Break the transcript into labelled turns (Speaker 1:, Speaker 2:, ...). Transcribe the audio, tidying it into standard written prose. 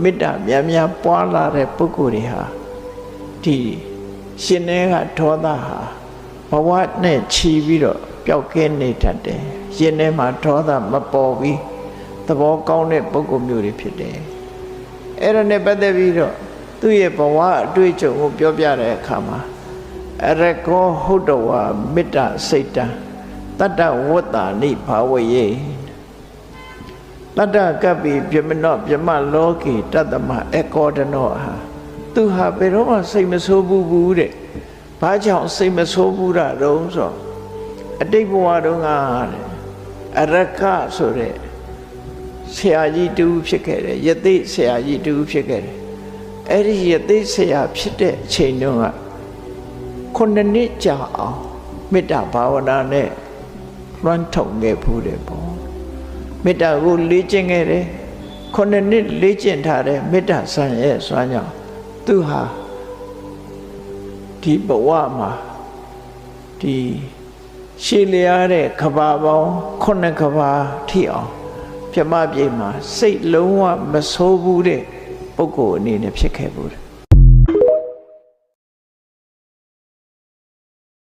Speaker 1: မေတ္တာများများပွားလာတဲ့ပုဂ္ဂိုလ်တွေဟာဒီရှင်နေကဒေါသဟာဘဝနဲ့ချီပြီးတော့ပျောက်ကင်းနေတတ်တယ်ရှင်နေမှာဒေါသမပေါ်ပြီးသဘောကောင်းတဲ့ပုဂ္ဂိုလ်မျိုးတွေဖြစ်တယ်အဲ့ဒါနဲ့ပတ်သက်ပြီးတော့သူ့ရဲ့ဘဝအတွေ့အကြုံကိုပြောပြတဲ့အခါမှာအရကောဟုတ်တော်ဝါမေတ္တာစိတ်တံတတ္တဝတ္တာနိဘာဝယေတတ္တကပ္ပိပြမနောပြမလောကေတတ္တမအကောဒနောဟာသူဟာဘယ်တော့မှစိတ်မဆိုးဘူးတဲ့ဘာကြောင့်စိတ်မဆိုးဘူးတာတုံးဆိုအတိတ်ဘဝတုန်းကအရကဆိုတဲ့ဆရာကြီးတူဖြစ်ခဲ့တယ်ယသိဆရာကြီးတူဖြစ်ခဲ့တယ်အဲ့ဒီယသိဆရာဖြစ်တဲ့အချိန်တုန်းက9 နှစ်ကြာအောင်မေတ္တာဘာဝနာနဲ့လွှမ်းထုံခဲ့ဘူးတယ်ပေါ့မေတ္တာကိုလေ့ကျင့်ခဲ့တယ်9 နှစ်လေ့ကျင့်ထားတဲ့မေတ္တာဆံရဲ့စွမ်းကြောင့်သူဟာဒီဘဝမှာဒီရှည်လျားတဲ့ကဘာပေါင်း9 ကဘာထိအောင်ပြမပြေမှာစိတ်လုံးဝမဆိုးဘူးတဲ့ပုဂ္ဂိုလ်အနေနဲ့ဖြစ်ခဲ့ဘူး